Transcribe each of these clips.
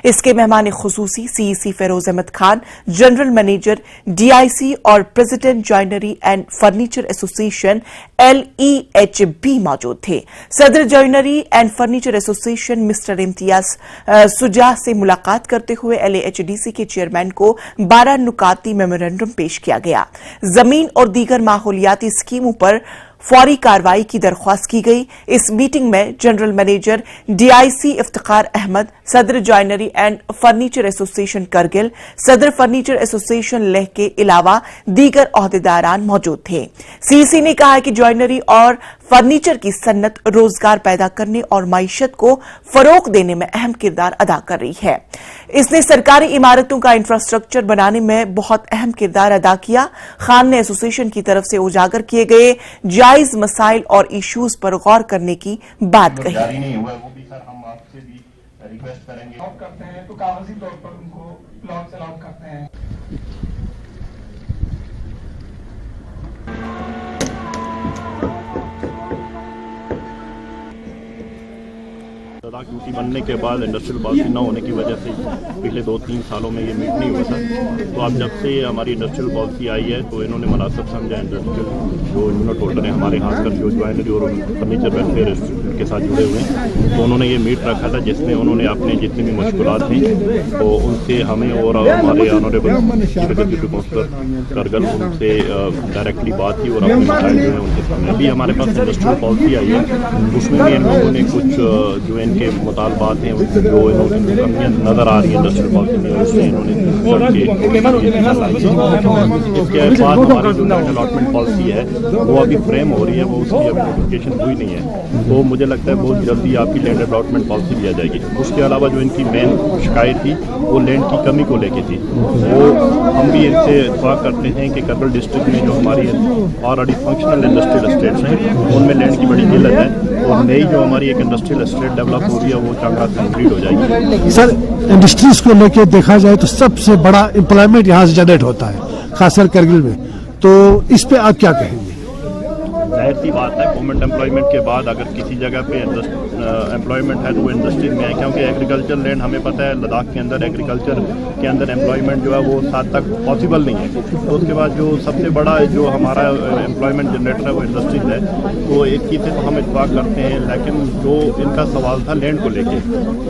इसके मेहमान खुसूसी CEC Firoz Ahmad Khan, general manager DIC और president joinery and furniture association LEHB मौजूद थे। सदर joinery and furniture association mister Imtiaz Suja से मुलाकात करते हुए LAHDC के चेयरमैन को 12 नुकाती मेमोरेंडम पेश किया गया। जमीन और दीगर माहौलियाती स्कीमों पर फौरी कार्रवाई की दरख्वास्त की गई। इस मीटिंग में general manager DIC Iftikhar Ahmad, सदर joinery and furniture association Kargil, सदर फर्नीचर एसोसिएशन लेह के अलावा दीगर ओहदेदारान मौजूद थे। सीईसी ने कहा कि जॉइनरी और फर्नीचर की सन्नत रोजगार पैदा करने और मईशत को फरोग देने में अहम किरदार अदा कर रही है। इसने सरकारी इमारतों का इंफ्रास्ट्रक्चर बनाने में बहुत अहम किरदार अदा किया। खान ने एसोसिएशन की तरफ से उजागर किए गए जायज मसाइल और इश्यूज पर गौर करने की बात कही। जारी नहीं हुआ वो भी सर हम आपसे भी रिक्वेस्ट करेंगे। लॉक करते हैं तो कागजी तौर पर उनको लॉक से लॉक करते हैं। लद्दाख ड्यूटी बनने के बाद इंडस्ट्रियल पॉलिसी न होने की वजह से पिछले 2-3 सालों में ये मीट नहीं हुआ था। तो अब जब से हमारी इंडस्ट्रियल पॉलिसी आई है तो इन्होंने मुनासिब समझा इंडस्ट्रियल जो यूनिट होल्डर हैं हमारे, खासकर जो ज्वाइनरी और फर्नीचर वेलफेयर इंस्टीट्यूट के साथ जुड़े हुए हैं, तो उन्होंने ये मीट रखा था जिसमें उन्होंने अपने जितनी भी मुश्किलात थी तो उनसे हमें और हमारे ऑनरेबल डिप्टी काउंसलर करगल उनसे डायरेक्टली बात की और अपने मसाइल जो है उनके सामने। अभी हमारे पास इंडस्ट्रियल पॉलिसी आई है, उसमें भी इन लोगों ने कुछ जो इनके मुतालबात हैं जो इन्होंने कमियाँ नज़र आ रही है इंडस्ट्रियल पॉलिसी में, उसमें इन्होंने इसके बाद हमारी जो लैंड अलॉटमेंट पॉलिसी है वो अभी फ्रेम हो रही है, वो उसकी अभी नोटिफिकेशन हुई नहीं है। तो मुझे लगता है बहुत जल्दी आपकी लैंड अलॉटमेंट पॉलिसी भी आ जाएगी। उसके अलावा जो इनकी मेन शिकायत थी वो लैंड की कमी को लेके थी, वो हम भी इनसे इत्तफाक करते हैं कि करगिल डिस्ट्रिक्ट में जो हमारी ऑलरेडी फंक्शनल इंडस्ट्रियल एस्टेट्स हैं उनमें लैंड की बड़ी किल्लत है और नई जो हमारी एक इंडस्ट्रियल एस्टेट डेवलप हो रही है वो चांगा से कंप्लीट हो जाएगी। सर, इंडस्ट्रीज को लेके देखा जाए तो सबसे बड़ा एम्प्लॉयमेंट यहाँ से जनरेट होता है, खासकर करगिल में, तो इस पे आप क्या कहेंगे? जाहिर सी बात है गवर्नमेंट एम्प्लॉयमेंट के बाद अगर किसी जगह पे एम्प्लॉयमेंट है तो वो इंडस्ट्रीज में है, क्योंकि एग्रीकल्चर लैंड हमें पता है लद्दाख के अंदर एग्रीकल्चर के अंदर एम्प्लॉयमेंट जो है वो साथ तक पॉसिबल नहीं है। तो उसके बाद जो सबसे बड़ा जो हमारा एम्प्लॉयमेंट जनरेटर है वो इंडस्ट्रीज है। तो एक चीज़ से तो हम इत्तफाक करते हैं, लेकिन जो इनका सवाल था लैंड को लेके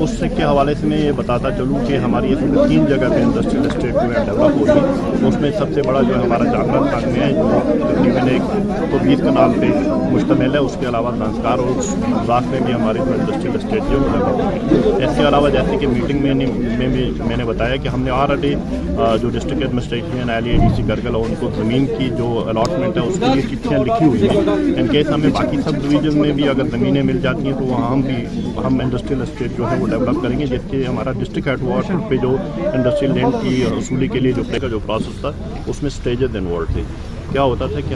उसके हवाले से मैं ये बताता चलूँ कि हमारी इसमें 3 जगह पे इंडस्ट्रियल एस्टेट जो है डेवलप होगी। उसमें सबसे बड़ा जो हमारा जांगला तक में है जो तकरीबन 120 कनाल पे मुश्तमिल है। उसके अलावा संस्कार और लद्दाख में भी हमारे जो इंडस्ट्रियल एस्टेट जो है। इसके अलावा जैसे कि मीटिंग में भी मैंने बताया कि हमने ऑलरेडी जो डिस्ट्रिक्ट एडमिनिस्ट्रेशन LADC करगिल और उनको ज़मीन की जो अलॉटमेंट है उसके लिए चिट्ठियाँ लिखी हुई हैं। इन केस हमें बाकी सब डिवीजन में भी अगर ज़मीनें मिल जाती हैं तो वहाँ हम इंडस्ट्रियल एस्टेट जो है वो डेवलप करेंगे, जिसके हमारा डिस्ट्रिक्ट हेडक्वार्टर पे जो इंडस्ट्रियल लैंड की वसूली के लिए जो प्रोसेस था उसमें स्टेजेस इन्वॉल्व थे। क्या होता था कि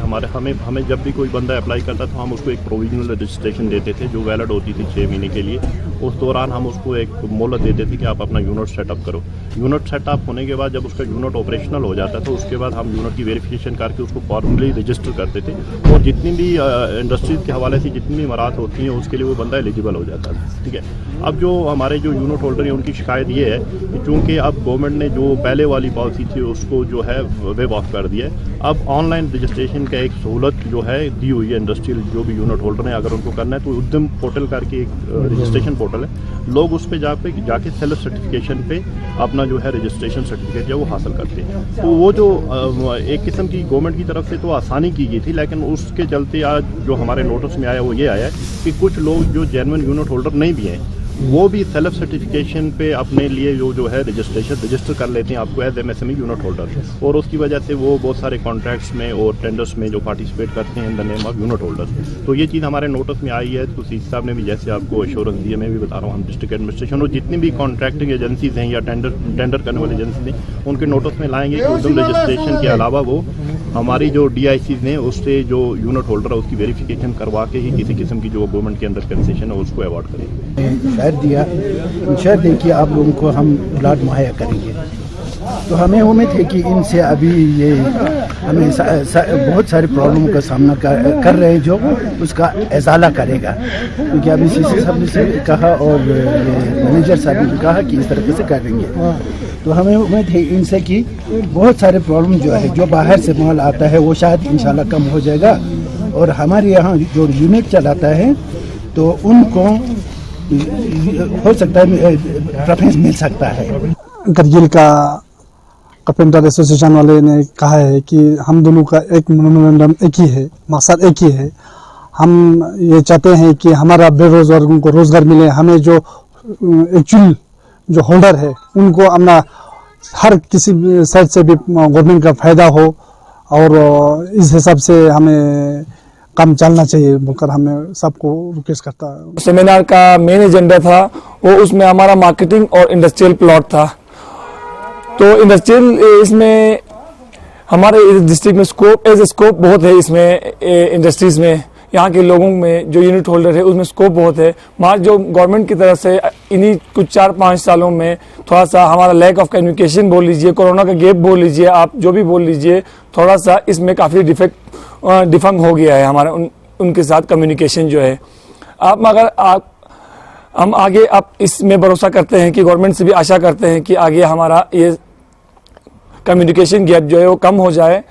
हमें जब भी कोई बंदा अप्लाई करता था हम उसको एक प्रोविजनल रजिस्ट्रेशन देते थे जो वैलिड होती थी 6 महीने के लिए। उस दौरान हम उसको एक मोहलत देते थे कि आप अपना यूनिट सेटअप करो। यूनिट सेटअप होने के बाद जब उसका यूनिट ऑपरेशनल हो जाता था उसके बाद हम यूनिट की वेरिफिकेशन करके उसको फॉर्मली रजिस्टर करते थे और जितनी भी इंडस्ट्रीज के हवाले से जितनी भी इमारत होती हैं उसके लिए वो बंदा एलिजिबल हो जाता था। ठीक है, अब जो हमारे जो यूनिट होल्डर हैं उनकी शिकायत ये है कि चूँकि अब गवर्नमेंट ने जो पहले वाली पॉलिसी थी उसको जो है वेब ऑफ कर दिया है। अब ऑनलाइन रजिस्ट्रेशन का एक सहूलत जो है दी हुई है इंडस्ट्रियल जो भी यूनिट होल्डर हैं, अगर उनको करना है तो उद्यम पोर्टल करके एक रजिस्ट्रेशन पोर्टल है, लोग उस पर जाके सेल्फ सर्टिफिकेशन पे अपना जो है रजिस्ट्रेशन सर्टिफिकेट है वो हासिल करते हैं। तो वो जो एक किस्म की गवर्नमेंट की तरफ से तो आसानी की गई थी, लेकिन उसके चलते आज जो हमारे नोटिस में आया वो ये आया है कि कुछ लोग जो जेन्युइन यूनिट होल्डर नहीं भी हैं वो भी सेल्फ सर्टिफिकेशन पे अपने लिए जो है रजिस्टर कर लेते हैं आपको एज MSME यूनिट होल्डर, और उसकी वजह से वो बहुत सारे कॉन्ट्रैक्ट्स में और टेंडर्स में जो पार्टिसिपेट करते हैं in the name of unit holder. तो ये चीज़ हमारे नोटिस में आई है। तो सीसी साहब ने भी जैसे आपको एश्योरेंस दी है, मैं भी बता रहा हूँ, हम डिस्ट्रिक्ट एडमिनिस्ट्रेशन और जितनी भी कॉन्ट्रैक्टिंग एजेंसीज हैं या टेंडर करने वाली एजेंसीज हैं उनके नोटिस में लाएंगे कि उद्यम रजिस्ट्रेशन के अलावा वो हमारी जो DICs ने उससे जो यूनिट होल्डर है उसकी वेरिफिकेशन करवा के ही किसी किस्म की जो गवर्नमेंट के अंदर कंसेशन है उसको अवॉर्ड करेंगे। शहर दें कि आप लोगों को हम प्लाट मुहैया करेंगे। तो हमें उम्मीद है कि इनसे अभी ये हमें बहुत सारी प्रॉब्लम का सामना कर रहे हैं जो उसका इजाला करेगा, क्योंकि अभी सीसी साहब ने से कहा और मैनेजर साहब ने कहा कि इस तरह से करेंगे। तो हमें उम्मीद है इनसे कि बहुत सारे प्रॉब्लम जो है, जो बाहर से माल आता है वो शायद इंशाल्लाह कम हो जाएगा, और हमारे यहाँ जो यूनिट चलाता है तो उनको हो सकता है प्रेफरेंस मिल सकता है। करगिल का कारपेंटर एसोसिएशन वाले ने कहा है कि हम दोनों का एक मेमोरेंडम एक ही है, मकसद एक ही है। हम ये चाहते हैं कि हमारा बेरोजगारों को रोजगार मिले, हमें जो एक्चुअल जो होल्डर है उनको अपना हर किसी साइड से भी गवर्नमेंट का फायदा हो, और इस हिसाब से हमें काम चलना चाहिए बोलकर हमें सबको रिक्वेस्ट करता है। सेमिनार का मेन एजेंडा था वो, उसमें हमारा मार्केटिंग और इंडस्ट्रियल प्लॉट था। तो इंडस्ट्रियल इसमें हमारे इस डिस्ट्रिक्ट में स्कोप बहुत है, इसमें इंडस्ट्रीज में यहाँ के लोगों में जो यूनिट होल्डर है उसमें स्कोप बहुत है। मगर जो गवर्नमेंट की तरफ से इन्हीं कुछ 4-5 सालों में थोड़ा सा हमारा लैक ऑफ कम्युनिकेशन बोल लीजिए, कोरोना का गैप बोल लीजिए, आप जो भी बोल लीजिए, थोड़ा सा इसमें काफ़ी डिफंग हो गया है हमारा उनके साथ कम्युनिकेशन जो है। हम आगे आप इसमें भरोसा करते हैं कि गवर्नमेंट से भी आशा करते हैं कि आगे हमारा ये कम्युनिकेशन गैप जो है वो कम हो जाए।